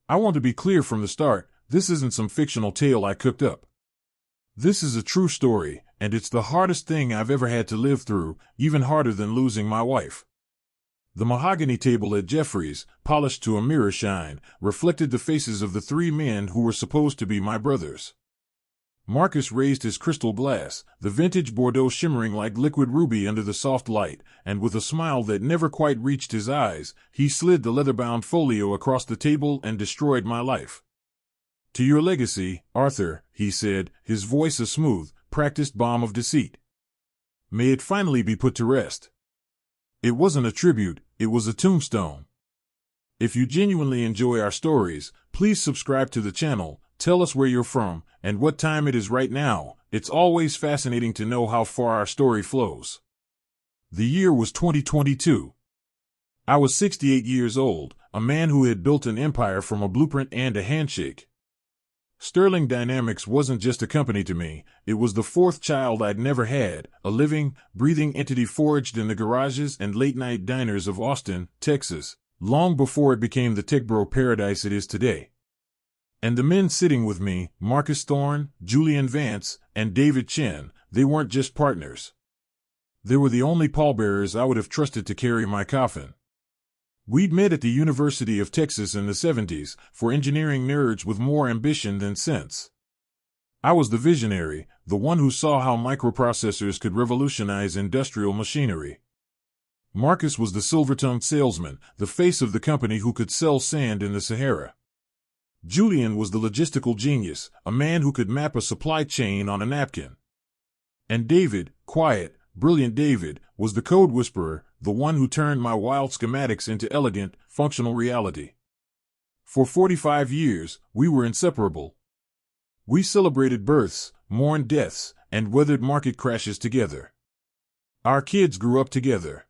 I want to be clear from the start, this isn't some fictional tale I cooked up. This is a true story, and it's the hardest thing I've ever had to live through, even harder than losing my wife. The mahogany table at Jeffrey's, polished to a mirror shine, reflected the faces of the three men who were supposed to be my brothers. Marcus raised his crystal glass, the vintage Bordeaux shimmering like liquid ruby under the soft light, and with a smile that never quite reached his eyes, he slid the leather-bound folio across the table and destroyed my life. "To your legacy, Arthur," he said, his voice a smooth, practiced balm of deceit. "May it finally be put to rest." It wasn't a tribute, it was a tombstone. If you genuinely enjoy our stories, please subscribe to the channel, tell us where you're from, and what time it is right now. It's always fascinating to know how far our story flows. The year was 2022. I was 68 years old, a man who had built an empire from a blueprint and a handshake. Sterling Dynamics wasn't just a company to me, it was the fourth child I'd never had, a living, breathing entity forged in the garages and late-night diners of Austin, Texas, long before it became the tech bro paradise it is today. And the men sitting with me, Marcus Thorne, Julian Vance, and David Chen, they weren't just partners. They were the only pallbearers I would have trusted to carry my coffin. We'd met at the University of Texas in the 70s, for engineering nerds with more ambition than sense. I was the visionary, the one who saw how microprocessors could revolutionize industrial machinery. Marcus was the silver-tongued salesman, the face of the company who could sell sand in the Sahara. Julian was the logistical genius, a man who could map a supply chain on a napkin. And David, quiet, brilliant David, was the code whisperer, the one who turned my wild schematics into elegant, functional reality. For 45 years, we were inseparable. We celebrated births, mourned deaths, and weathered market crashes together. Our kids grew up together.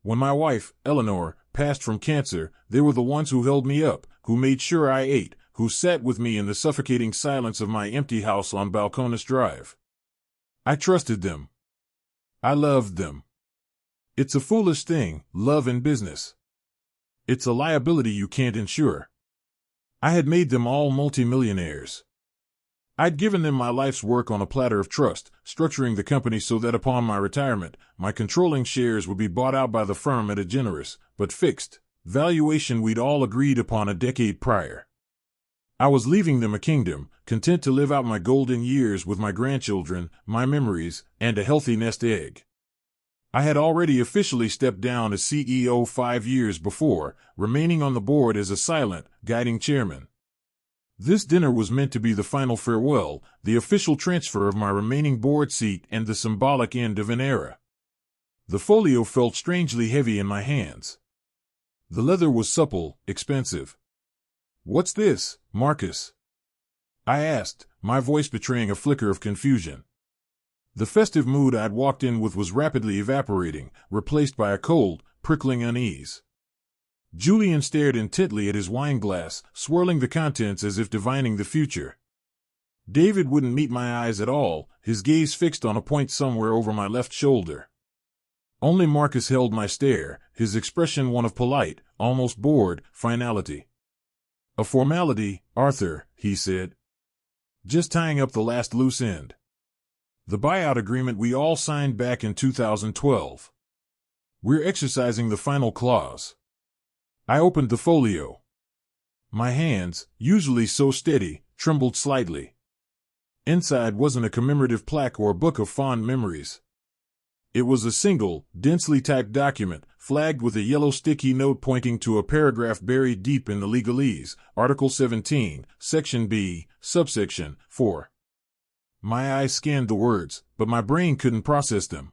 When my wife, Eleanor, passed from cancer, they were the ones who held me up, who made sure I ate, who sat with me in the suffocating silence of my empty house on Balcones Drive. I trusted them. I loved them. It's a foolish thing, love in business. It's a liability you can't insure. I had made them all multimillionaires. I'd given them my life's work on a platter of trust, structuring the company so that upon my retirement, my controlling shares would be bought out by the firm at a generous, but fixed, valuation we'd all agreed upon a decade prior. I was leaving them a kingdom, content to live out my golden years with my grandchildren, my memories, and a healthy nest egg. I had already officially stepped down as CEO 5 years before, remaining on the board as a silent, guiding chairman. This dinner was meant to be the final farewell, the official transfer of my remaining board seat and the symbolic end of an era. The folio felt strangely heavy in my hands. The leather was supple, expensive. "What's this, Marcus?" I asked, my voice betraying a flicker of confusion. The festive mood I'd walked in with was rapidly evaporating, replaced by a cold, prickling unease. Julian stared intently at his wineglass, swirling the contents as if divining the future. David wouldn't meet my eyes at all, his gaze fixed on a point somewhere over my left shoulder. Only Marcus held my stare, his expression one of polite, almost bored, finality. "A formality, Arthur," he said. "Just tying up the last loose end. The buyout agreement we all signed back in 2012. We're exercising the final clause." I opened the folio. My hands, usually so steady, trembled slightly. Inside wasn't a commemorative plaque or a book of fond memories. It was a single, densely typed document, flagged with a yellow sticky note pointing to a paragraph buried deep in the legalese, Article 17, Section B, Subsection 4. My eyes scanned the words, but my brain couldn't process them.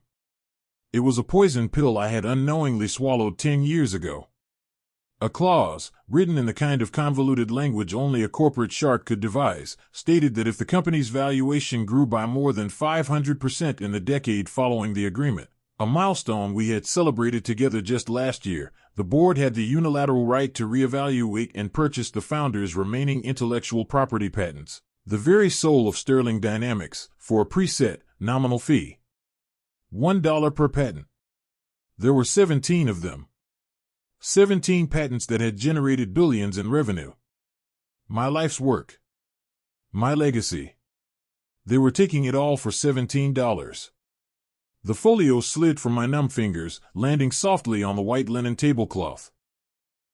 It was a poison pill I had unknowingly swallowed 10 years ago. A clause, written in the kind of convoluted language only a corporate shark could devise, stated that if the company's valuation grew by more than 500% in the decade following the agreement, a milestone we had celebrated together just last year, the board had the unilateral right to reevaluate and purchase the founder's remaining intellectual property patents, the very soul of Sterling Dynamics, for a preset, nominal fee. $1 per patent. There were 17 of them. 17 patents that had generated billions in revenue. My life's work. My legacy. They were taking it all for $17. The folio slid from my numb fingers, landing softly on the white linen tablecloth.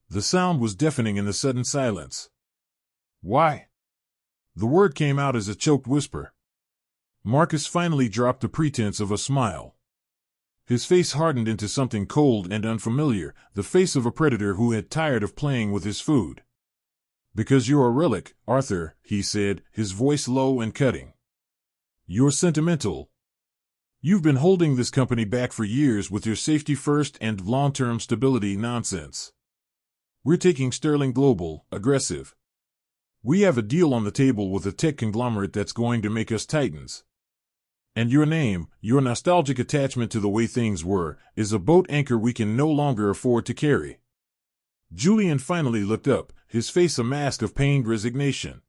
The sound was deafening in the sudden silence. Why? The word came out as a choked whisper. Marcus finally dropped the pretense of a smile. His face hardened into something cold and unfamiliar, the face of a predator who had tired of playing with his food. Because you're a relic, Arthur, he said, his voice low and cutting. You're sentimental. You've been holding this company back for years with your safety first and long-term stability nonsense. We're taking Sterling global, aggressive. We have a deal on the table with a tech conglomerate that's going to make us titans. And your name, your nostalgic attachment to the way things were, is a boat anchor we can no longer afford to carry. Julian finally looked up, his face a mask of pained resignation.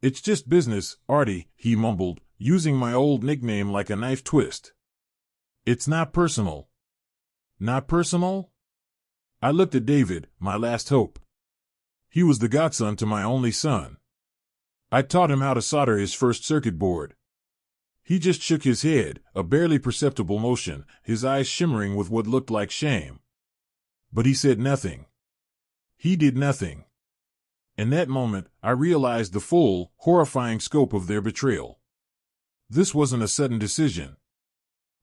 It's just business, Artie, he mumbled, using my old nickname like a knife twist. It's not personal. Not personal? I looked at David, my last hope. He was the godson to my only son. I taught him how to solder his first circuit board. He just shook his head, a barely perceptible motion, his eyes shimmering with what looked like shame. But he said nothing. He did nothing. In that moment, I realized the full, horrifying scope of their betrayal. This wasn't a sudden decision.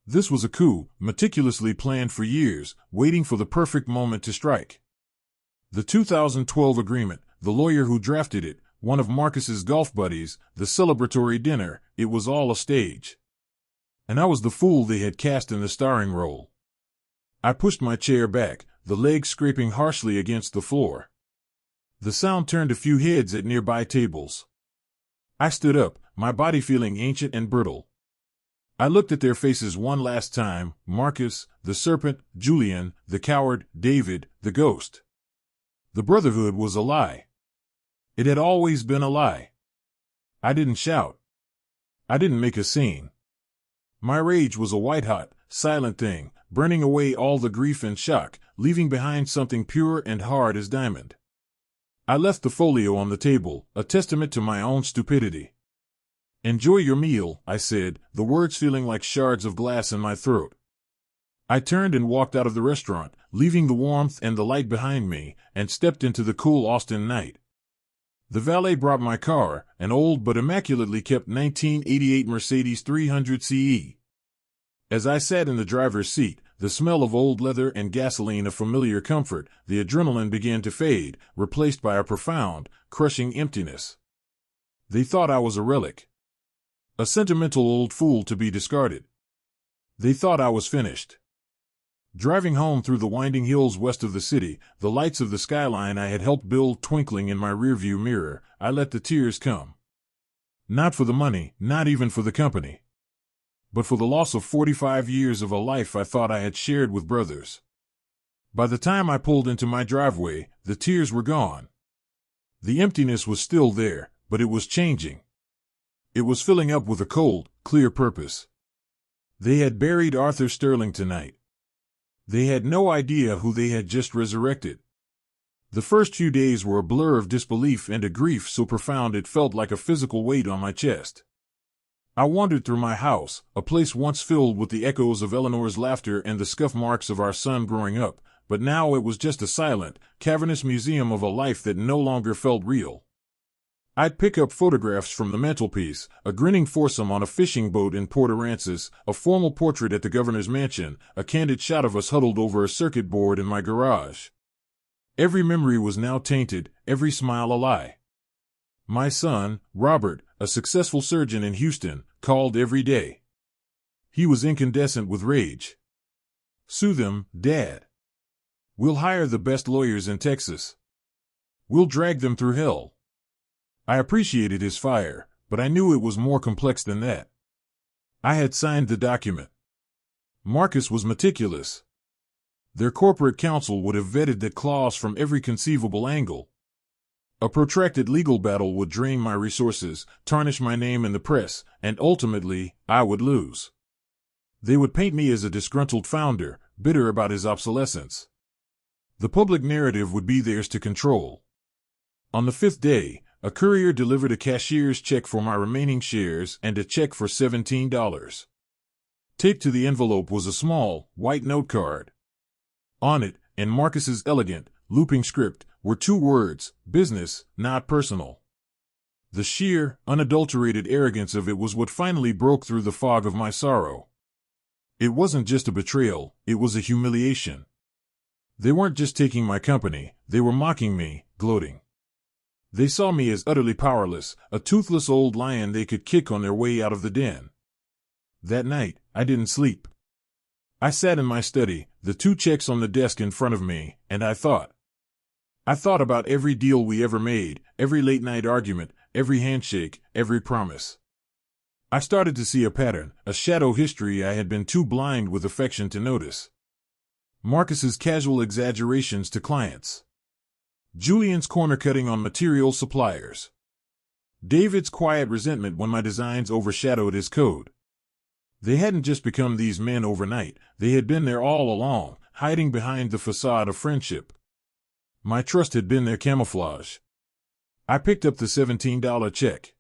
This was a coup, meticulously planned for years, waiting for the perfect moment to strike. The 2012 agreement, the lawyer who drafted it, one of Marcus's golf buddies, the celebratory dinner, it was all a stage. And I was the fool they had cast in the starring role. I pushed my chair back, the legs scraping harshly against the floor. The sound turned a few heads at nearby tables. I stood up, my body feeling ancient and brittle. I looked at their faces one last time, Marcus, the serpent, Julian, the coward, David, the ghost. The brotherhood was a lie. It had always been a lie. I didn't shout. I didn't make a scene. My rage was a white-hot, silent thing, burning away all the grief and shock, leaving behind something pure and hard as diamond. I left the folio on the table, a testament to my own stupidity. Enjoy your meal, I said, the words feeling like shards of glass in my throat. I turned and walked out of the restaurant, leaving the warmth and the light behind me, and stepped into the cool Austin night. The valet brought my car, an old but immaculately kept 1988 Mercedes 300 CE. As I sat in the driver's seat, the smell of old leather and gasoline a familiar comfort, the adrenaline began to fade, replaced by a profound, crushing emptiness. They thought I was a relic. A sentimental old fool to be discarded. They thought I was finished. Driving home through the winding hills west of the city, the lights of the skyline I had helped build twinkling in my rearview mirror, I let the tears come. Not for the money, not even for the company. But for the loss of 45 years of a life I thought I had shared with brothers. By the time I pulled into my driveway, the tears were gone. The emptiness was still there, but it was changing. It was filling up with a cold, clear purpose. They had buried Arthur Sterling tonight. They had no idea who they had just resurrected. The first few days were a blur of disbelief and a grief so profound it felt like a physical weight on my chest. I wandered through my house, a place once filled with the echoes of Eleanor's laughter and the scuff marks of our son growing up, but now it was just a silent, cavernous museum of a life that no longer felt real. I'd pick up photographs from the mantelpiece, a grinning foursome on a fishing boat in Port Aransas, a formal portrait at the governor's mansion, a candid shot of us huddled over a circuit board in my garage. Every memory was now tainted, every smile a lie. My son, Robert, a successful surgeon in Houston, called every day. He was incandescent with rage. Sue them, Dad. We'll hire the best lawyers in Texas. We'll drag them through hell. I appreciated his fire, but I knew it was more complex than that. I had signed the document. Marcus was meticulous. Their corporate counsel would have vetted that clause from every conceivable angle. A protracted legal battle would drain my resources, tarnish my name in the press, and ultimately, I would lose. They would paint me as a disgruntled founder, bitter about his obsolescence. The public narrative would be theirs to control. On the fifth day, a courier delivered a cashier's check for my remaining shares and a check for $17. Taped to the envelope was a small, white note card. On it, in Marcus's elegant, looping script, were 2 words, business, not personal. The sheer, unadulterated arrogance of it was what finally broke through the fog of my sorrow. It wasn't just a betrayal, it was a humiliation. They weren't just taking my company, they were mocking me, gloating. They saw me as utterly powerless, a toothless old lion they could kick on their way out of the den. That night, I didn't sleep. I sat in my study, the 2 checks on the desk in front of me, and I thought. I thought about every deal we ever made, every late-night argument, every handshake, every promise. I started to see a pattern, a shadow history I had been too blind with affection to notice. Marcus's casual exaggerations to clients. Julian's corner-cutting on material suppliers. David's quiet resentment when my designs overshadowed his code. They hadn't just become these men overnight, they had been there all along, hiding behind the façade of friendship. My trust had been their camouflage. I picked up the $17 check.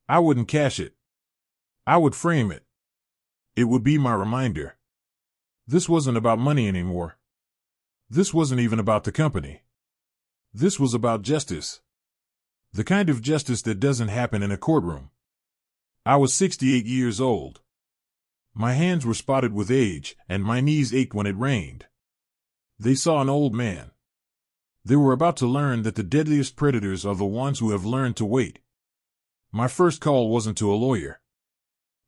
I wouldn't cash it. I would frame it. It would be my reminder. This wasn't about money anymore. This wasn't even about the company. This was about justice. The kind of justice that doesn't happen in a courtroom. I was 68 years old. My hands were spotted with age, and my knees ached when it rained. They saw an old man. They were about to learn that the deadliest predators are the ones who have learned to wait. My first call wasn't to a lawyer.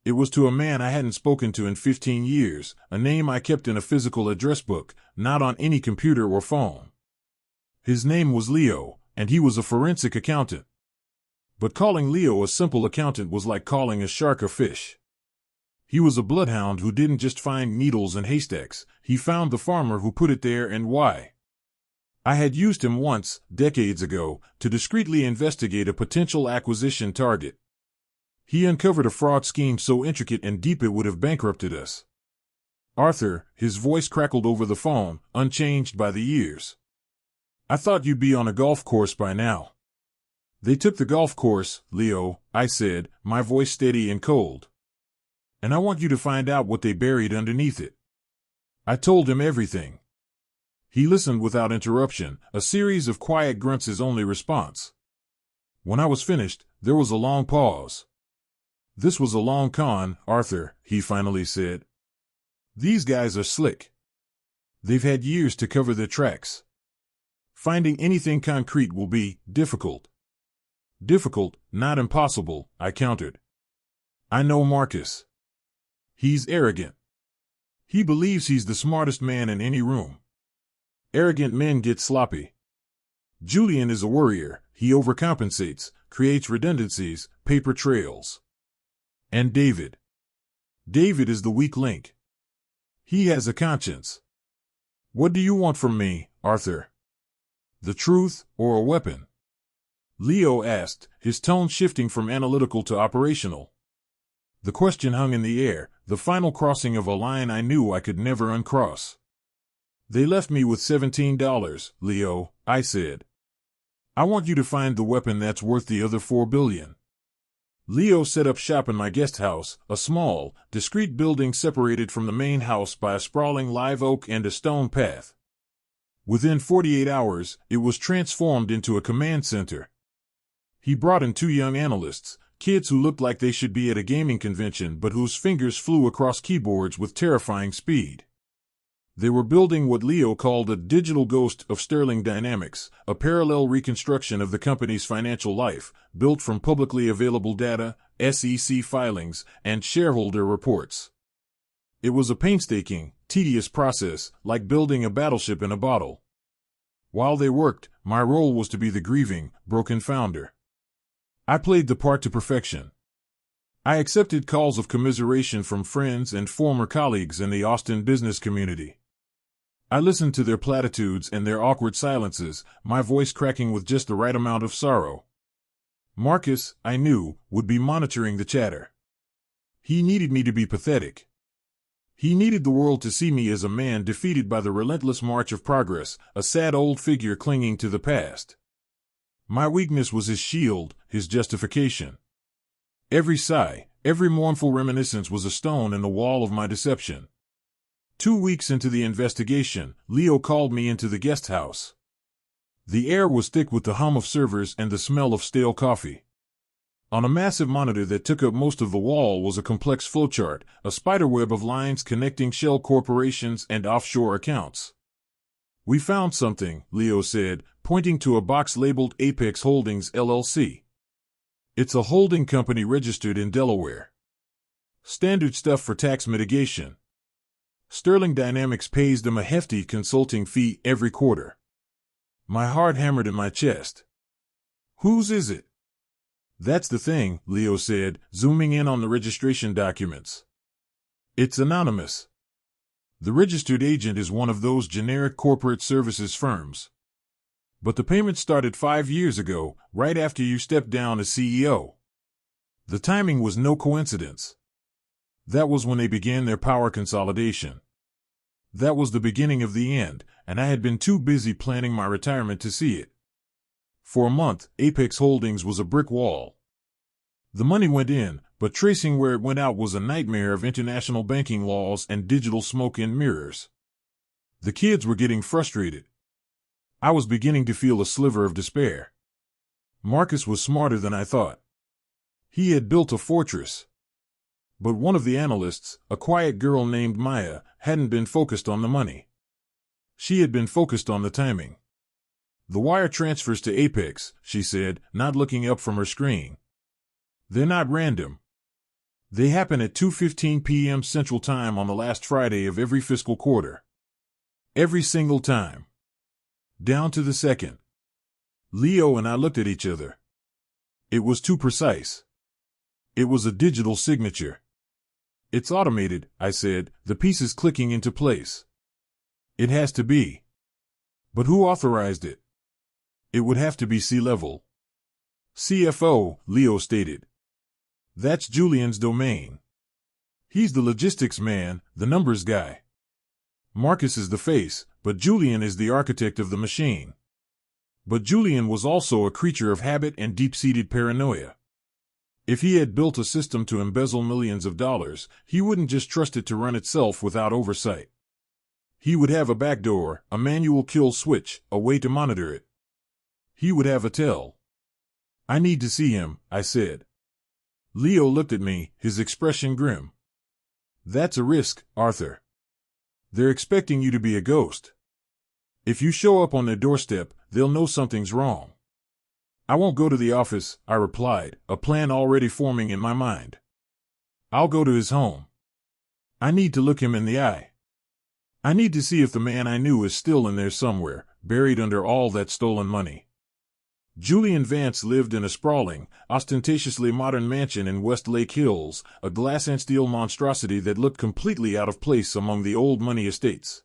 It was to a man I hadn't spoken to in 15 years, a name I kept in a physical address book, not on any computer or phone. His name was Leo, and he was a forensic accountant. But calling Leo a simple accountant was like calling a shark a fish. He was a bloodhound who didn't just find needles in haystacks, he found the farmer who put it there and why. I had used him once, decades ago, to discreetly investigate a potential acquisition target. He uncovered a fraud scheme so intricate and deep it would have bankrupted us. Arthur, his voice crackled over the phone, unchanged by the years. I thought you'd be on a golf course by now. They took the golf course, Leo, I said, my voice steady and cold. And I want you to find out what they buried underneath it. I told him everything. He listened without interruption, a series of quiet grunts his only response. When I was finished, there was a long pause. This was a long con, Arthur, he finally said. These guys are slick. They've had years to cover their tracks. Finding anything concrete will be difficult. Difficult, not impossible, I countered. I know Marcus. He's arrogant. He believes he's the smartest man in any room. Arrogant men get sloppy. Julian is a worrier, he overcompensates, creates redundancies, paper trails. And David. David is the weak link. He has a conscience. What do you want from me, Arthur? The truth, or a weapon? Leo asked, his tone shifting from analytical to operational. The question hung in the air, the final crossing of a line I knew I could never uncross. They left me with $17, Leo, I said. I want you to find the weapon that's worth the other $4 billion. Leo set up shop in my guest house, a small, discreet building separated from the main house by a sprawling live oak and a stone path. Within 48 hours, it was transformed into a command center. He brought in 2 young analysts, kids who looked like they should be at a gaming convention but whose fingers flew across keyboards with terrifying speed. They were building what Leo called a digital ghost of Sterling Dynamics, a parallel reconstruction of the company's financial life, built from publicly available data, SEC filings, and shareholder reports. It was a painstaking, tedious process, like building a battleship in a bottle. While they worked, my role was to be the grieving, broken founder. I played the part to perfection. I accepted calls of commiseration from friends and former colleagues in the Austin business community. I listened to their platitudes and their awkward silences, my voice cracking with just the right amount of sorrow. Marcus, I knew, would be monitoring the chatter. He needed me to be pathetic. He needed the world to see me as a man defeated by the relentless march of progress, a sad old figure clinging to the past. My weakness was his shield, his justification. Every sigh, every mournful reminiscence was a stone in the wall of my deception. 2 weeks into the investigation, Leo called me into the guest house. The air was thick with the hum of servers and the smell of stale coffee. On a massive monitor that took up most of the wall was a complex flowchart, a spiderweb of lines connecting shell corporations and offshore accounts. "We found something," Leo said, pointing to a box labeled Apex Holdings LLC. "It's a holding company registered in Delaware. Standard stuff for tax mitigation. Sterling Dynamics pays them a hefty consulting fee every quarter." My heart hammered in my chest. "Whose is it?" "That's the thing," Leo said, zooming in on the registration documents. "It's anonymous. The registered agent is one of those generic corporate services firms. But the payment started 5 years ago, right after you stepped down as CEO. The timing was no coincidence. That was when they began their power consolidation. That was the beginning of the end, and I had been too busy planning my retirement to see it. For a month, Apex Holdings was a brick wall. The money went in, but tracing where it went out was a nightmare of international banking laws and digital smoke and mirrors. The kids were getting frustrated. I was beginning to feel a sliver of despair. Marcus was smarter than I thought. He had built a fortress. But one of the analysts, a quiet girl named Maya, hadn't been focused on the money. She had been focused on the timing. "The wire transfers to Apex," she said, not looking up from her screen. "They're not random. They happen at 2:15 p.m. Central Time on the last Friday of every fiscal quarter. Every single time. Down to the second." Leo and I looked at each other. It was too precise. It was a digital signature. "It's automated," I said, the pieces clicking into place. "It has to be." "But who authorized it?" "It would have to be C-level." "CFO," Leo stated. "That's Julian's domain. He's the logistics man, the numbers guy. Marcus is the face, but Julian is the architect of the machine." But Julian was also a creature of habit and deep-seated paranoia. If he had built a system to embezzle millions of dollars, he wouldn't just trust it to run itself without oversight. He would have a backdoor, a manual kill switch, a way to monitor it. He would have a tell. "I need to see him," I said. Leo looked at me, his expression grim. "That's a risk, Arthur. They're expecting you to be a ghost. If you show up on their doorstep, they'll know something's wrong." "I won't go to the office," I replied, a plan already forming in my mind. "I'll go to his home. I need to look him in the eye. I need to see if the man I knew is still in there somewhere, buried under all that stolen money." Julian Vance lived in a sprawling, ostentatiously modern mansion in West Lake Hills, a glass and steel monstrosity that looked completely out of place among the old money estates.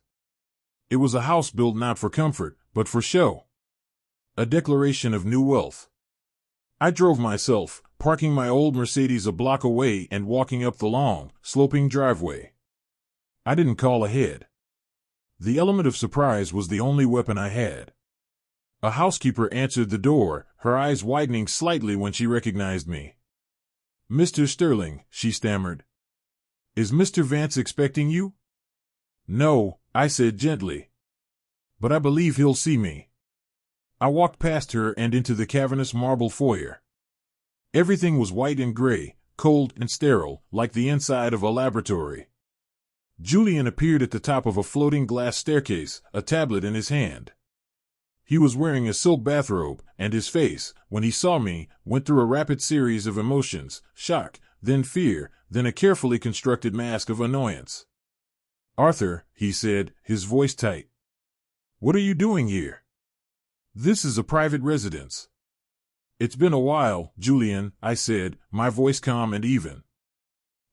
It was a house built not for comfort, but for show. A declaration of new wealth. I drove myself, parking my old Mercedes a block away and walking up the long, sloping driveway. I didn't call ahead. The element of surprise was the only weapon I had. A housekeeper answered the door, her eyes widening slightly when she recognized me. "Mr. Sterling," she stammered. "Is Mr. Vance expecting you?" "No," I said gently. "But I believe he'll see me." I walked past her and into the cavernous marble foyer. Everything was white and gray, cold and sterile, like the inside of a laboratory. Julian appeared at the top of a floating glass staircase, a tablet in his hand. He was wearing a silk bathrobe, and his face, when he saw me, went through a rapid series of emotions: shock, then fear, then a carefully constructed mask of annoyance. "Arthur," he said, his voice tight. "What are you doing here? This is a private residence." "It's been a while, Julian," I said, my voice calm and even.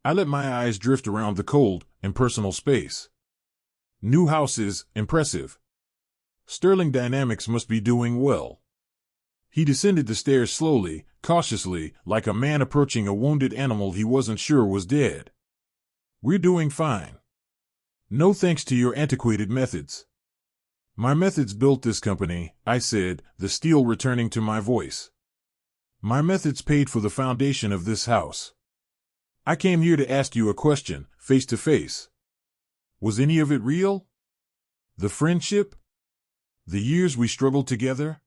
I let my eyes drift around the cold, impersonal space. New house is impressive. Sterling Dynamics must be doing well. He descended the stairs slowly, cautiously, like a man approaching a wounded animal he wasn't sure was dead. "We're doing fine. No thanks to your antiquated methods." My methods built this company, I said, the steel returning to my voice. My methods paid for the foundation of this house. I came here to ask you a question, face to face. Was any of it real? The friendship? The years we struggled together?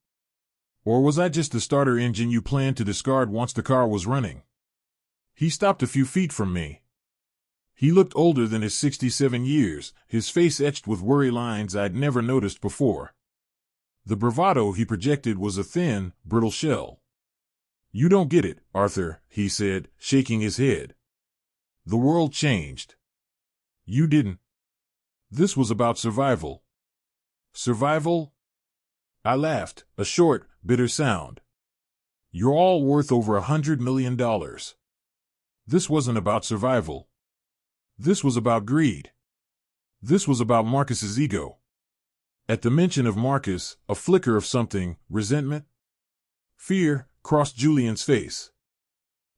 Or was I just the starter engine you planned to discard once the car was running? He stopped a few feet from me. He looked older than his 67 years, his face etched with worry lines I'd never noticed before. The bravado he projected was a thin, brittle shell. You don't get it, Arthur, he said, shaking his head. The world changed. You didn't. This was about survival. Survival? I laughed, a short, bitter sound. You're all worth over $100 million. This wasn't about survival. This was about greed. This was about Marcus's ego. At the mention of Marcus, a flicker of something, resentment, fear, crossed Julian's face.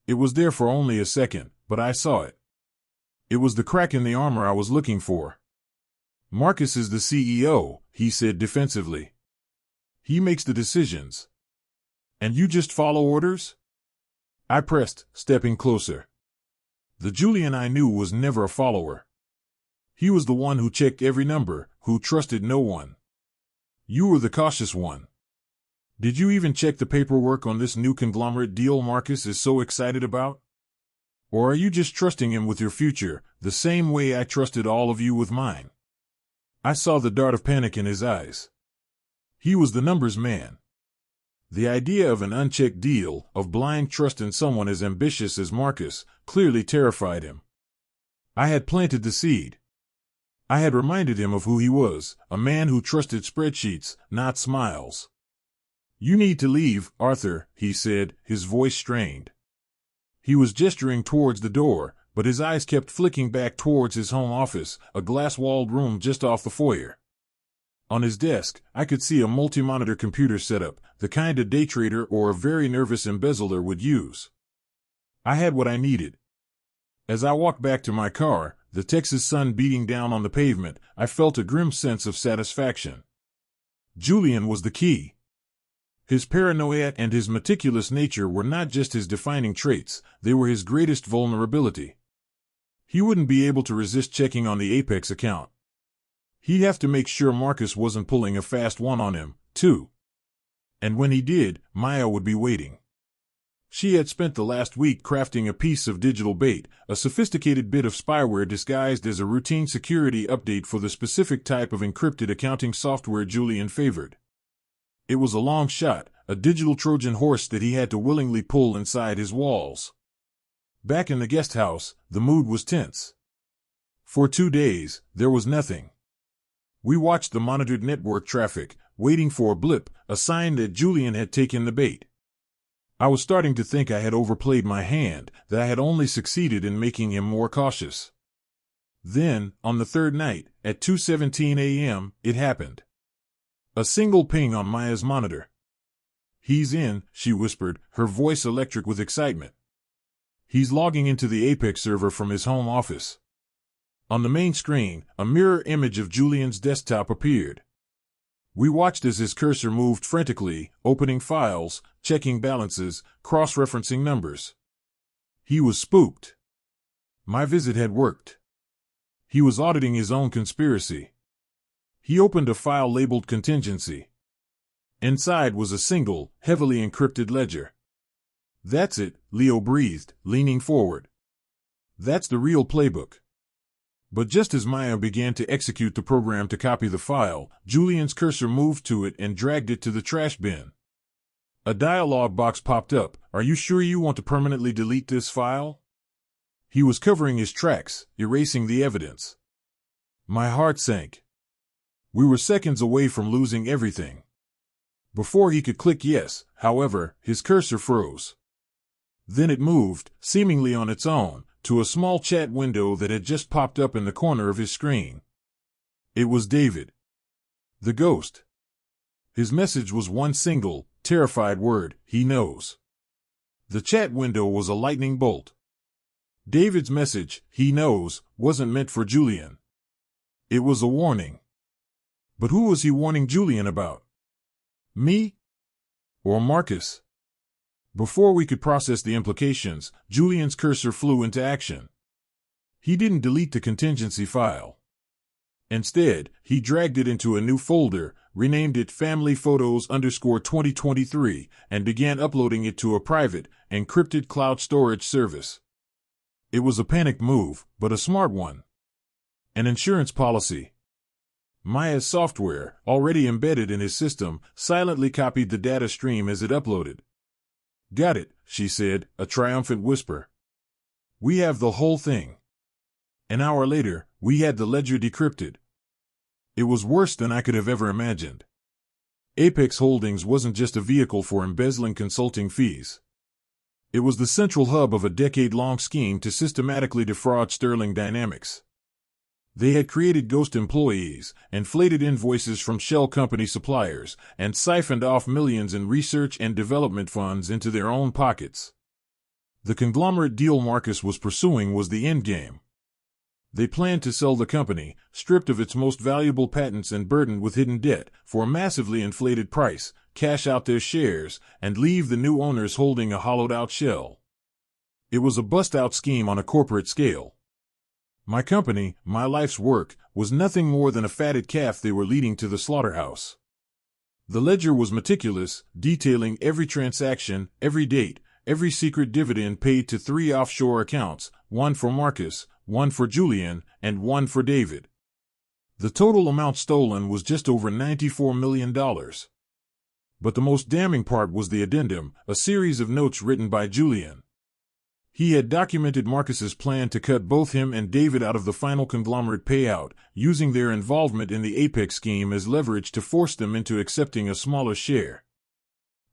It was there for only a second, but I saw it. It was the crack in the armor I was looking for. Marcus is the CEO, he said defensively. He makes the decisions. And you just follow orders? I pressed, stepping closer. The Julian I knew was never a follower. He was the one who checked every number, who trusted no one. You were the cautious one. Did you even check the paperwork on this new conglomerate deal Marcus is so excited about? Or are you just trusting him with your future, the same way I trusted all of you with mine? I saw the dart of panic in his eyes. He was the numbers man. The idea of an unchecked deal, of blind trust in someone as ambitious as Marcus, clearly terrified him. I had planted the seed. I had reminded him of who he was, a man who trusted spreadsheets, not smiles. You need to leave, Arthur, he said, his voice strained. He was gesturing towards the door, but his eyes kept flicking back towards his home office, a glass-walled room just off the foyer. On his desk, I could see a multi-monitor computer setup, the kind a day trader or a very nervous embezzler would use. I had what I needed. As I walked back to my car, the Texas sun beating down on the pavement, I felt a grim sense of satisfaction. Julian was the key. His paranoia and his meticulous nature were not just his defining traits, they were his greatest vulnerability. He wouldn't be able to resist checking on the Apex account. He'd have to make sure Marcus wasn't pulling a fast one on him, too. And when he did, Maya would be waiting. She had spent the last week crafting a piece of digital bait, a sophisticated bit of spyware disguised as a routine security update for the specific type of encrypted accounting software Julian favored. It was a long shot, a digital Trojan horse that he had to willingly pull inside his walls. Back in the guest house, the mood was tense. For 2 days, there was nothing. We watched the monitored network traffic, waiting for a blip, a sign that Julian had taken the bait. I was starting to think I had overplayed my hand, that I had only succeeded in making him more cautious. Then, on the third night, at 2:17 a.m., it happened. A single ping on Maya's monitor. He's in, she whispered, her voice electric with excitement. He's logging into the Apex server from his home office. On the main screen, a mirror image of Julian's desktop appeared. We watched as his cursor moved frantically, opening files, checking balances, cross-referencing numbers. He was spooked. My visit had worked. He was auditing his own conspiracy. He opened a file labeled contingency. Inside was a single, heavily encrypted ledger. That's it, Leo breathed, leaning forward. That's the real playbook. But just as Maya began to execute the program to copy the file, Julian's cursor moved to it and dragged it to the trash bin. A dialog box popped up. Are you sure you want to permanently delete this file? He was covering his tracks, erasing the evidence. My heart sank. We were seconds away from losing everything. Before he could click yes, however, his cursor froze. Then it moved, seemingly on its own, to a small chat window that had just popped up in the corner of his screen. It was David. The ghost. His message was one single, terrified word, he knows. The chat window was a lightning bolt. David's message, he knows, wasn't meant for Julian. It was a warning. But who was he warning Julian about? Me? Or Marcus? Before we could process the implications, Julian's cursor flew into action. He didn't delete the contingency file. Instead, he dragged it into a new folder, renamed it Family Photos _2023, and began uploading it to a private, encrypted cloud storage service. It was a panicked move, but a smart one. An insurance policy. Maya's software, already embedded in his system, silently copied the data stream as it uploaded. "Got it," she said, a triumphant whisper. "We have the whole thing." An hour later, we had the ledger decrypted. It was worse than I could have ever imagined. Apex Holdings wasn't just a vehicle for embezzling consulting fees. It was the central hub of a decade-long scheme to systematically defraud Sterling Dynamics. They had created ghost employees, inflated invoices from shell company suppliers, and siphoned off millions in research and development funds into their own pockets. The conglomerate deal Marcus was pursuing was the endgame. They planned to sell the company, stripped of its most valuable patents and burdened with hidden debt, for a massively inflated price, cash out their shares, and leave the new owners holding a hollowed-out shell. It was a bust-out scheme on a corporate scale. My company, my life's work, was nothing more than a fatted calf they were leading to the slaughterhouse. The ledger was meticulous, detailing every transaction, every date, every secret dividend paid to 3 offshore accounts, one for Marcus, one for Julian, and one for David. The total amount stolen was just over $94 million. But the most damning part was the addendum, a series of notes written by Julian. He had documented Marcus's plan to cut both him and David out of the final conglomerate payout, using their involvement in the Apex scheme as leverage to force them into accepting a smaller share.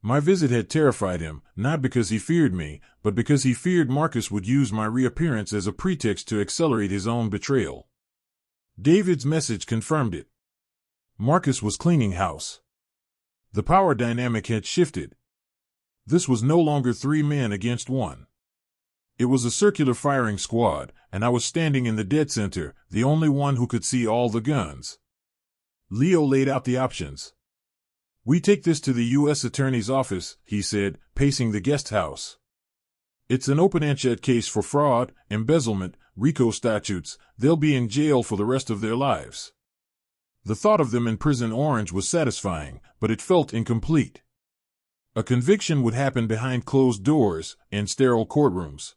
My visit had terrified him, not because he feared me, but because he feared Marcus would use my reappearance as a pretext to accelerate his own betrayal. David's message confirmed it. Marcus was cleaning house. The power dynamic had shifted. This was no longer 3 men against 1. It was a circular firing squad, and I was standing in the dead center, the only one who could see all the guns. Leo laid out the options. "We take this to the U.S. Attorney's office," he said, pacing the guest house. "It's an open-and-shut case for fraud, embezzlement, RICO statutes. They'll be in jail for the rest of their lives." The thought of them in Prison Orange was satisfying, but it felt incomplete. A conviction would happen behind closed doors, in sterile courtrooms.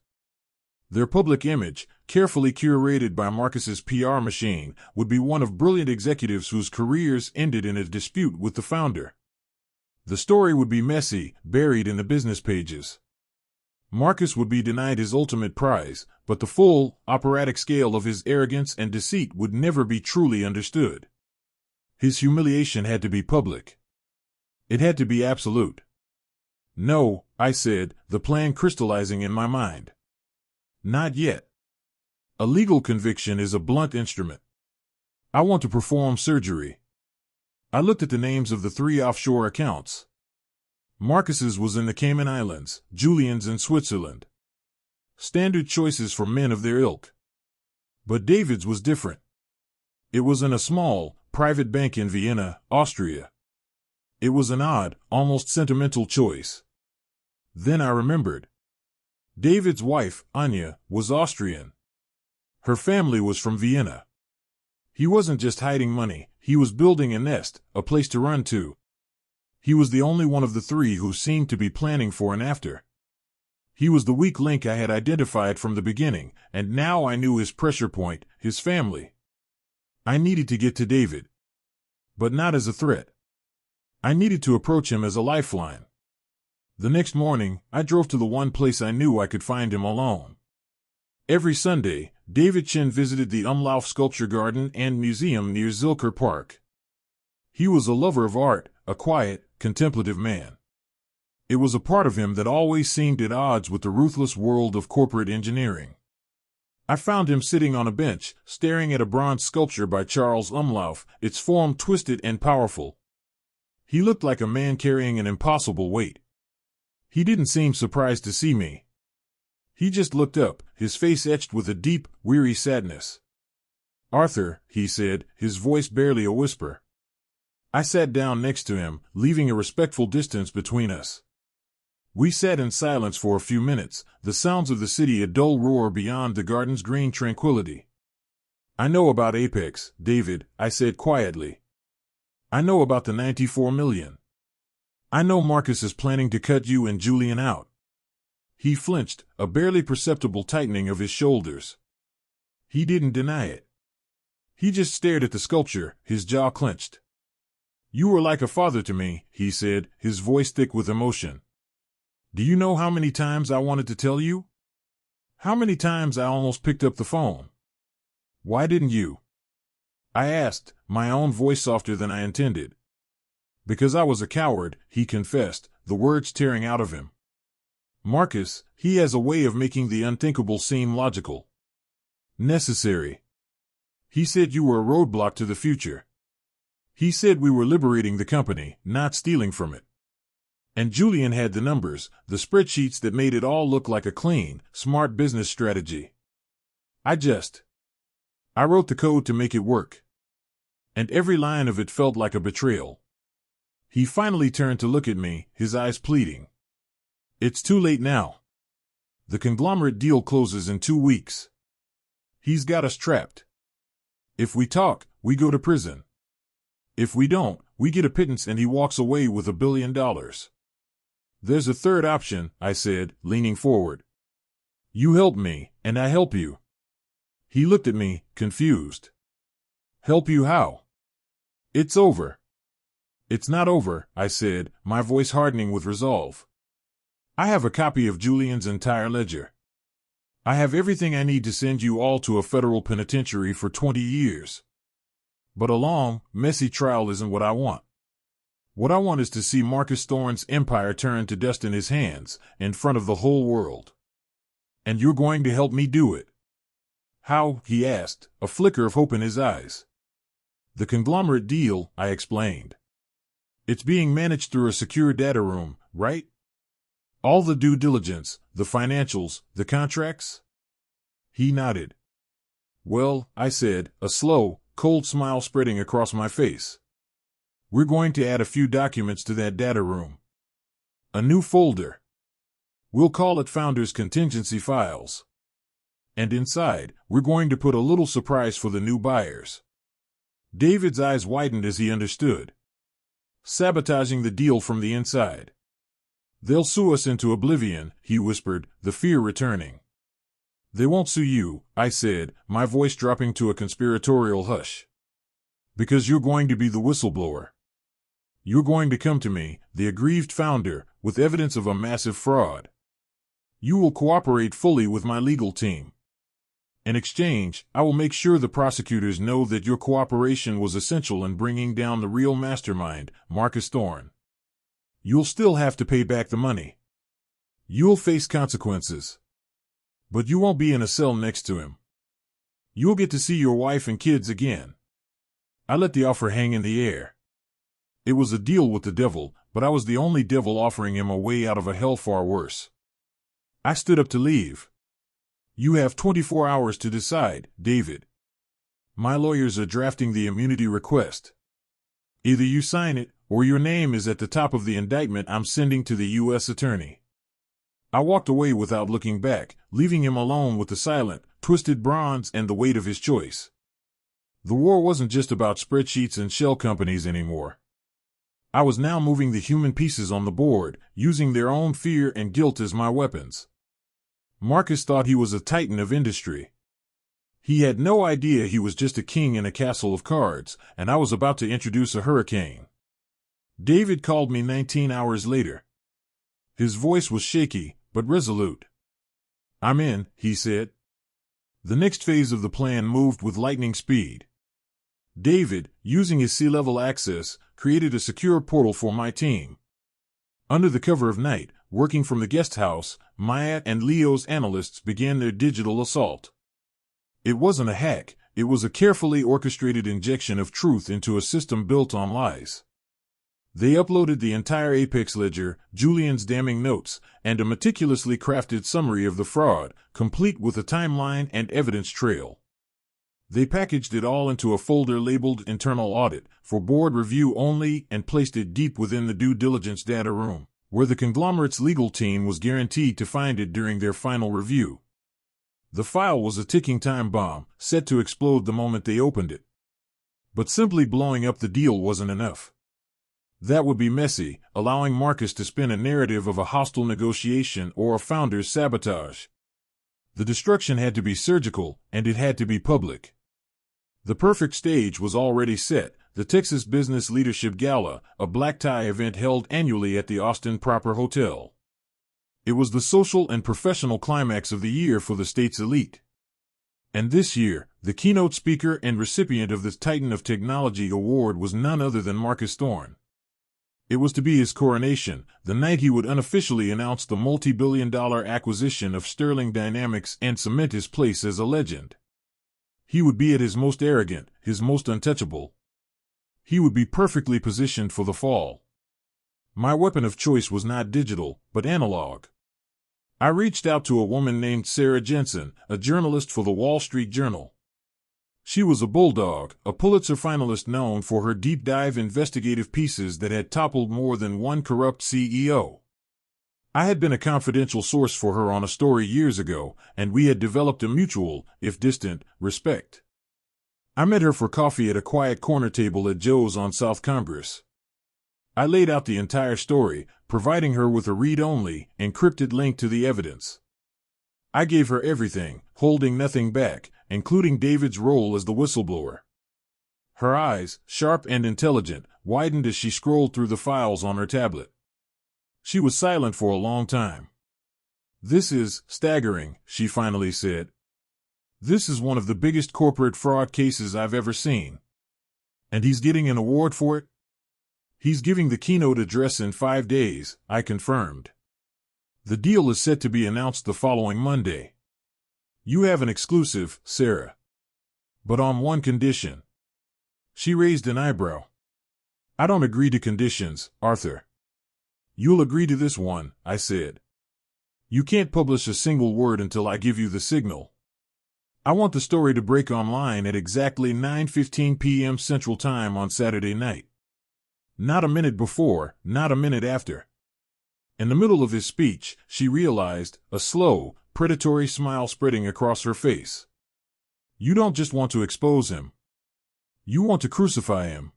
Their public image, carefully curated by Marcus's PR machine, would be one of brilliant executives whose careers ended in a dispute with the founder. The story would be messy, buried in the business pages. Marcus would be denied his ultimate prize, but the full, operatic scale of his arrogance and deceit would never be truly understood. His humiliation had to be public. It had to be absolute. "No," I said, the plan crystallizing in my mind. "Not yet. A legal conviction is a blunt instrument. I want to perform surgery." I looked at the names of the 3 offshore accounts. Marcus's was in the Cayman Islands, Julian's in Switzerland. Standard choices for men of their ilk. But David's was different. It was in a small, private bank in Vienna, Austria. It was an odd, almost sentimental choice. Then I remembered. David's wife, Anya, was Austrian. Her family was from Vienna. He wasn't just hiding money, he was building a nest, a place to run to. He was the only one of the 3 who seemed to be planning for an after. He was the weak link I had identified from the beginning, and now I knew his pressure point, his family. I needed to get to David. But not as a threat. I needed to approach him as a lifeline. The next morning, I drove to the one place I knew I could find him alone. Every Sunday, David Chin visited the Umlauf Sculpture Garden and Museum near Zilker Park. He was a lover of art, a quiet, contemplative man. It was a part of him that always seemed at odds with the ruthless world of corporate engineering. I found him sitting on a bench, staring at a bronze sculpture by Charles Umlauf, its form twisted and powerful. He looked like a man carrying an impossible weight. He didn't seem surprised to see me. He just looked up, his face etched with a deep, weary sadness. "Arthur," he said, his voice barely a whisper. I sat down next to him, leaving a respectful distance between us. We sat in silence for a few minutes, the sounds of the city a dull roar beyond the garden's green tranquility. I know about Apex, David, I said quietly. I know about the 94 million. I know Marcus is planning to cut you and Julian out. He flinched, a barely perceptible tightening of his shoulders. He didn't deny it. He just stared at the sculpture, his jaw clenched. You were like a father to me, he said, his voice thick with emotion. Do you know how many times I wanted to tell you? How many times I almost picked up the phone? Why didn't you? I asked, my own voice softer than I intended. Because I was a coward, he confessed, the words tearing out of him. Marcus, he has a way of making the unthinkable seem logical. Necessary. He said you were a roadblock to the future. He said we were liberating the company, not stealing from it. And Julian had the numbers, the spreadsheets that made it all look like a clean, smart business strategy. I wrote the code to make it work. And every line of it felt like a betrayal. He finally turned to look at me, his eyes pleading. It's too late now. The conglomerate deal closes in 2 weeks. He's got us trapped. If we talk, we go to prison. If we don't, we get a pittance and he walks away with $1 billion. There's a third option, I said, leaning forward. You help me, and I help you. He looked at me, confused. Help you how? It's over. It's not over, I said, my voice hardening with resolve. I have a copy of Julian's entire ledger. I have everything I need to send you all to a federal penitentiary for 20 years. But a long, messy trial isn't what I want. What I want is to see Marcus Thorne's empire turn to dust in his hands, in front of the whole world. And you're going to help me do it. How? He asked, a flicker of hope in his eyes. The conglomerate deal, I explained. It's being managed through a secure data room, right? All the due diligence, the financials, the contracts? He nodded. Well, I said, a slow, cold smile spreading across my face. We're going to add a few documents to that data room. A new folder. We'll call it Founders Contingency Files. And inside, we're going to put a little surprise for the new buyers. David's eyes widened as he understood. Sabotaging the deal from the inside. They'll sue us into oblivion, he whispered, the fear returning. They won't sue you, I said, my voice dropping to a conspiratorial hush. Because you're going to be the whistleblower. You're going to come to me, the aggrieved founder, with evidence of a massive fraud. You will cooperate fully with my legal team. In exchange, I will make sure the prosecutors know that your cooperation was essential in bringing down the real mastermind, Marcus Thorne. You'll still have to pay back the money. You'll face consequences. But you won't be in a cell next to him. You'll get to see your wife and kids again. I let the offer hang in the air. It was a deal with the devil, but I was the only devil offering him a way out of a hell far worse. I stood up to leave. You have 24 hours to decide, David. My lawyers are drafting the immunity request. Either you sign it, or your name is at the top of the indictment I'm sending to the U.S. attorney. I walked away without looking back, leaving him alone with the silent, twisted bronze and the weight of his choice. The war wasn't just about spreadsheets and shell companies anymore. I was now moving the human pieces on the board, using their own fear and guilt as my weapons. Marcus thought he was a titan of industry. He had no idea he was just a king in a castle of cards, and I was about to introduce a hurricane. David called me 19 hours later. His voice was shaky, but resolute. I'm in, he said. The next phase of the plan moved with lightning speed. David, using his sea-level access, created a secure portal for my team. Under the cover of night, working from the guest house, Maya and Leo's analysts began their digital assault. It wasn't a hack, it was a carefully orchestrated injection of truth into a system built on lies. They uploaded the entire Apex ledger, Julian's damning notes, and a meticulously crafted summary of the fraud, complete with a timeline and evidence trail. They packaged it all into a folder labeled Internal Audit, for board review only, and placed it deep within the due diligence data room, where the conglomerate's legal team was guaranteed to find it during their final review. The file was a ticking time bomb, set to explode the moment they opened it. But simply blowing up the deal wasn't enough. That would be messy, allowing Marcus to spin a narrative of a hostile negotiation or a founder's sabotage. The destruction had to be surgical, and it had to be public. The perfect stage was already set, the Texas Business Leadership Gala, a black-tie event held annually at the Austin Proper Hotel. It was the social and professional climax of the year for the state's elite. And this year, the keynote speaker and recipient of the Titan of Technology Award was none other than Marcus Thorne. It was to be his coronation, the night he would unofficially announce the multi-billion-dollar acquisition of Sterling Dynamics and cement his place as a legend. He would be at his most arrogant, his most untouchable. He would be perfectly positioned for the fall. My weapon of choice was not digital, but analog. I reached out to a woman named Sarah Jensen, a journalist for the Wall Street Journal. She was a bulldog, a Pulitzer finalist known for her deep-dive investigative pieces that had toppled more than one corrupt CEO. I had been a confidential source for her on a story years ago, and we had developed a mutual, if distant, respect. I met her for coffee at a quiet corner table at Joe's on South Congress. I laid out the entire story, providing her with a read-only, encrypted link to the evidence. I gave her everything, holding nothing back, including David's role as the whistleblower. Her eyes, sharp and intelligent, widened as she scrolled through the files on her tablet. She was silent for a long time. "This is staggering," she finally said. "This is one of the biggest corporate fraud cases I've ever seen. And he's getting an award for it?" "He's giving the keynote address in 5 days," I confirmed. "The deal is set to be announced the following Monday. You have an exclusive, Sarah. But on one condition." She raised an eyebrow. "I don't agree to conditions, Arthur." "You'll agree to this one," I said. "You can't publish a single word until I give you the signal. I want the story to break online at exactly 9:15 p.m. Central Time on Saturday night. Not a minute before, not a minute after." In the middle of his speech, she realized, a slow, predatory smile spreading across her face. "You don't just want to expose him. You want to crucify him."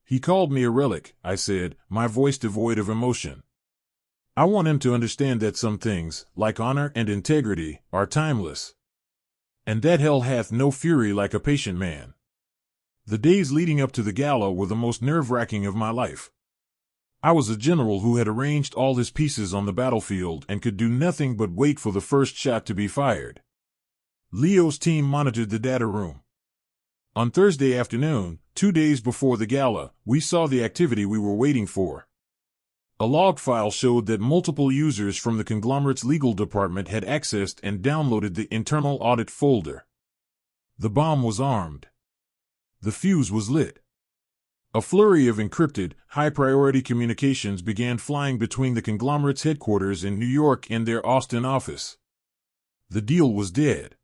"He called me a relic," I said, my voice devoid of emotion. "I want him to understand that some things, like honor and integrity, are timeless. And that hell hath no fury like a patient man." The days leading up to the gala were the most nerve-wracking of my life. I was a general who had arranged all his pieces on the battlefield and could do nothing but wait for the first shot to be fired. Leo's team monitored the data room. On Thursday afternoon, 2 days before the gala, we saw the activity we were waiting for. A log file showed that multiple users from the conglomerate's legal department had accessed and downloaded the internal audit folder. The bomb was armed. The fuse was lit. A flurry of encrypted, high-priority communications began flying between the conglomerate's headquarters in New York and their Austin office. The deal was dead.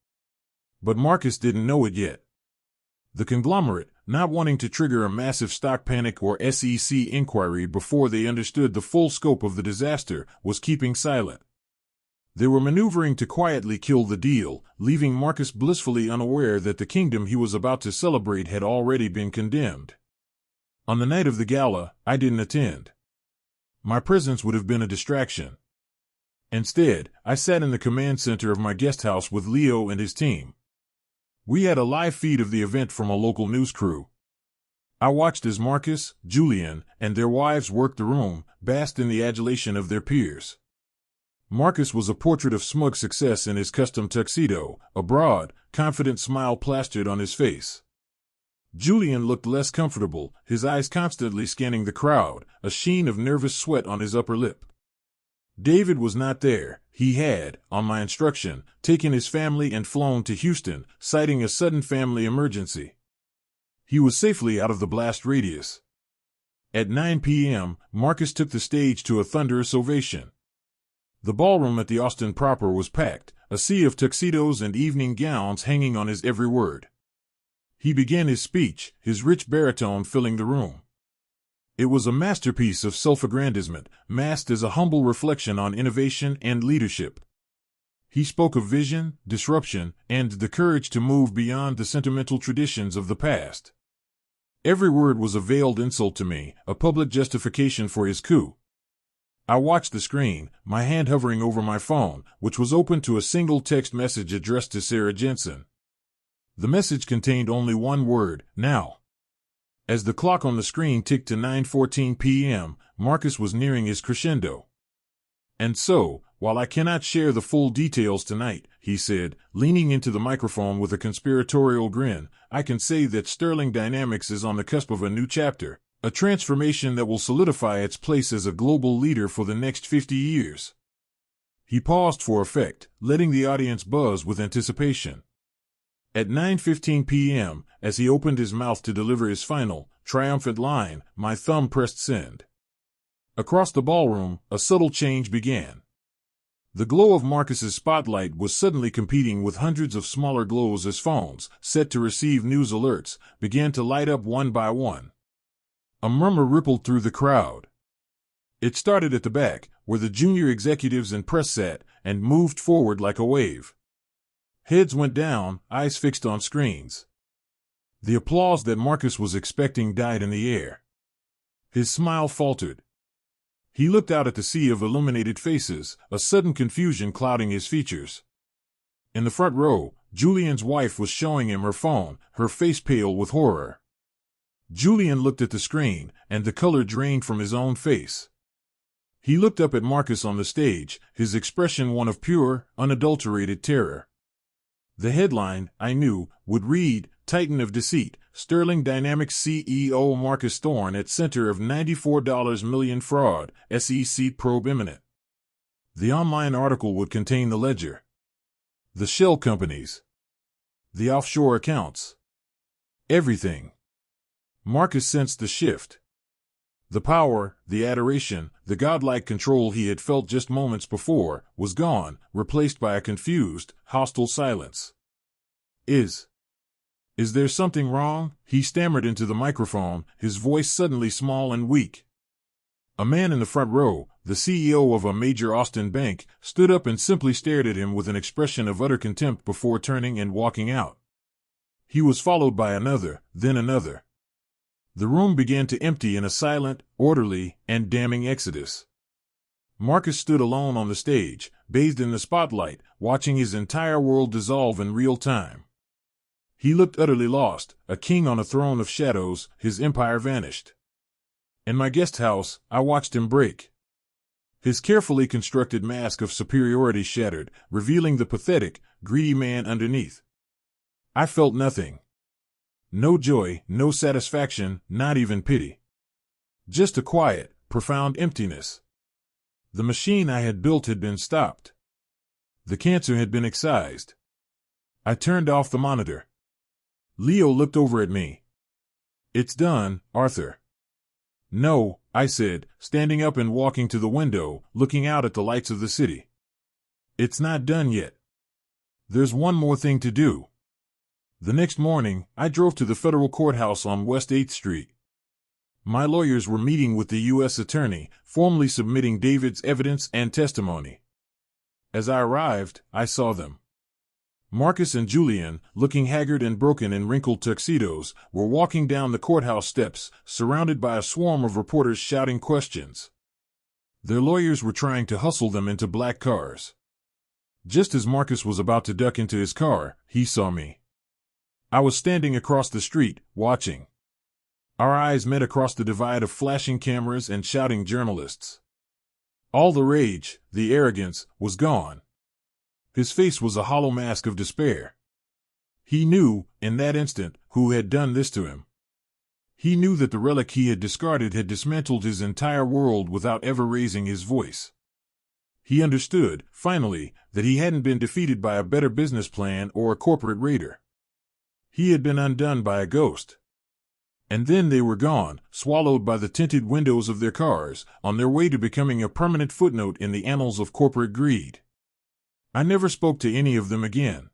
But Marcus didn't know it yet. The conglomerate, not wanting to trigger a massive stock panic or SEC inquiry before they understood the full scope of the disaster, was keeping silent. They were maneuvering to quietly kill the deal, leaving Marcus blissfully unaware that the kingdom he was about to celebrate had already been condemned. On the night of the gala, I didn't attend. My presence would have been a distraction. Instead, I sat in the command center of my guest house with Leo and his team. We had a live feed of the event from a local news crew. I watched as Marcus, Julian, and their wives worked the room, basked in the adulation of their peers. Marcus was a portrait of smug success in his custom tuxedo, a broad, confident smile plastered on his face. Julian looked less comfortable, his eyes constantly scanning the crowd, a sheen of nervous sweat on his upper lip. David was not there. He had, on my instruction, taken his family and flown to Houston, citing a sudden family emergency. He was safely out of the blast radius. At 9 p.m., Marcus took the stage to a thunderous ovation. The ballroom at the Austin Proper was packed, a sea of tuxedos and evening gowns hanging on his every word. He began his speech, his rich baritone filling the room. It was a masterpiece of self-aggrandizement, masked as a humble reflection on innovation and leadership. He spoke of vision, disruption, and the courage to move beyond the sentimental traditions of the past. Every word was a veiled insult to me, a public justification for his coup. I watched the screen, my hand hovering over my phone, which was open to a single text message addressed to Sarah Jensen. The message contained only one word, now. As the clock on the screen ticked to 9:14 p.m., Marcus was nearing his crescendo. "And so, while I cannot share the full details tonight," he said, leaning into the microphone with a conspiratorial grin, "I can say that Sterling Dynamics is on the cusp of a new chapter, a transformation that will solidify its place as a global leader for the next 50 years. He paused for effect, letting the audience buzz with anticipation. At 9:15 p.m., as he opened his mouth to deliver his final, triumphant line, my thumb pressed send. Across the ballroom, a subtle change began. The glow of Marcus's spotlight was suddenly competing with hundreds of smaller glows as phones, set to receive news alerts, began to light up one by one. A murmur rippled through the crowd. It started at the back, where the junior executives and press sat, and moved forward like a wave. Heads went down, eyes fixed on screens. The applause that Marcus was expecting died in the air. His smile faltered. He looked out at the sea of illuminated faces, a sudden confusion clouding his features. In the front row, Julian's wife was showing him her phone, her face pale with horror. Julian looked at the screen, and the color drained from his own face. He looked up at Marcus on the stage, his expression one of pure, unadulterated terror. The headline, I knew, would read, Titan of Deceit, Sterling Dynamics CEO Marcus Thorne at center of $94 million fraud, SEC probe imminent. The online article would contain the ledger, the shell companies, the offshore accounts, everything. Marcus sensed the shift. The power, the adoration, the godlike control he had felt just moments before, was gone, replaced by a confused, hostile silence. Is there something wrong? He stammered into the microphone, his voice suddenly small and weak. A man in the front row, the CEO of a major Austin bank, stood up and simply stared at him with an expression of utter contempt before turning and walking out. He was followed by another, then another. The room began to empty in a silent, orderly, and damning exodus. Marcus stood alone on the stage, bathed in the spotlight, watching his entire world dissolve in real time. He looked utterly lost, a king on a throne of shadows, his empire vanished. In my guest house, I watched him break. His carefully constructed mask of superiority shattered, revealing the pathetic, greedy man underneath. I felt nothing. No joy, no satisfaction, not even pity. Just a quiet, profound emptiness. The machine I had built had been stopped. The cancer had been excised. I turned off the monitor. Leo looked over at me. It's done, Arthur. No, I said, standing up and walking to the window, looking out at the lights of the city. It's not done yet. There's one more thing to do. The next morning, I drove to the federal courthouse on West 8th Street. My lawyers were meeting with the U.S. attorney, formally submitting David's evidence and testimony. As I arrived, I saw them. Marcus and Julian, looking haggard and broken in wrinkled tuxedos, were walking down the courthouse steps, surrounded by a swarm of reporters shouting questions. Their lawyers were trying to hustle them into black cars. Just as Marcus was about to duck into his car, he saw me. I was standing across the street, watching. Our eyes met across the divide of flashing cameras and shouting journalists. All the rage, the arrogance, was gone. His face was a hollow mask of despair. He knew, in that instant, who had done this to him. He knew that the relic he had discarded had dismantled his entire world without ever raising his voice. He understood, finally, that he hadn't been defeated by a better business plan or a corporate raider. He had been undone by a ghost. And then they were gone, swallowed by the tinted windows of their cars, on their way to becoming a permanent footnote in the annals of corporate greed. I never spoke to any of them again.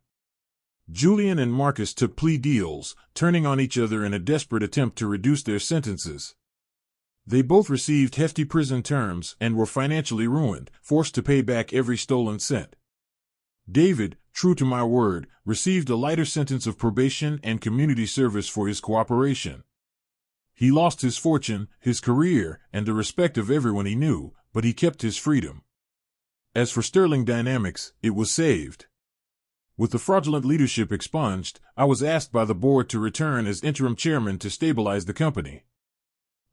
Julian and Marcus took plea deals, turning on each other in a desperate attempt to reduce their sentences. They both received hefty prison terms and were financially ruined, forced to pay back every stolen cent. David, true to my word, received a lighter sentence of probation and community service for his cooperation. He lost his fortune, his career, and the respect of everyone he knew, but he kept his freedom. As for Sterling Dynamics, it was saved. With the fraudulent leadership expunged, I was asked by the board to return as interim chairman to stabilize the company.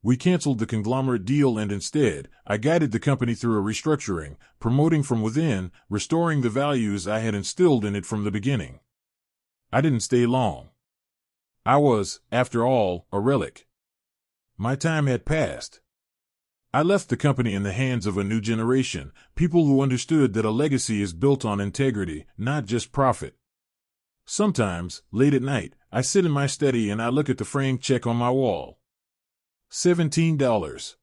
We canceled the conglomerate deal and instead, I guided the company through a restructuring, promoting from within, restoring the values I had instilled in it from the beginning. I didn't stay long. I was, after all, a relic. My time had passed. I left the company in the hands of a new generation, people who understood that a legacy is built on integrity, not just profit. Sometimes, late at night, I sit in my study and I look at the framed check on my wall. $17.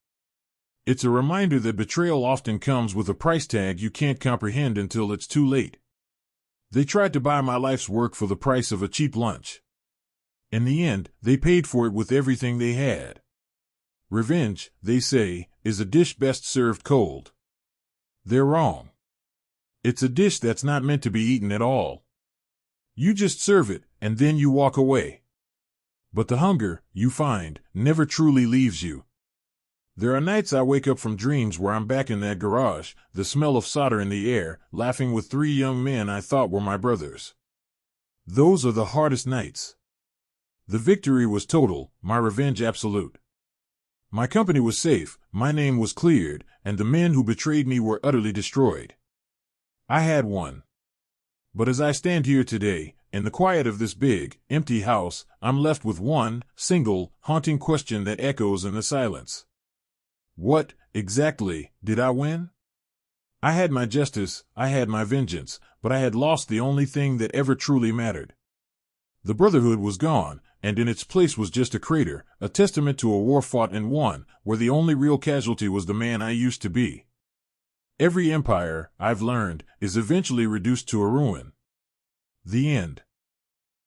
It's a reminder that betrayal often comes with a price tag you can't comprehend until it's too late. They tried to buy my life's work for the price of a cheap lunch. In the end, they paid for it with everything they had. Revenge, they say, is a dish best served cold. They're wrong. It's a dish that's not meant to be eaten at all. You just serve it, and then you walk away. But the hunger, you find, never truly leaves you. There are nights I wake up from dreams where I'm back in that garage, the smell of solder in the air, laughing with 3 young men I thought were my brothers. Those are the hardest nights. The victory was total, my revenge absolute. My company was safe, my name was cleared, and the men who betrayed me were utterly destroyed. I had won. But as I stand here today, in the quiet of this big, empty house, I'm left with one, single, haunting question that echoes in the silence. What, exactly, did I win? I had my justice, I had my vengeance, but I had lost the only thing that ever truly mattered. The brotherhood was gone, and in its place was just a crater, a testament to a war fought and won, where the only real casualty was the man I used to be. Every empire, I've learned, is eventually reduced to a ruin. The end.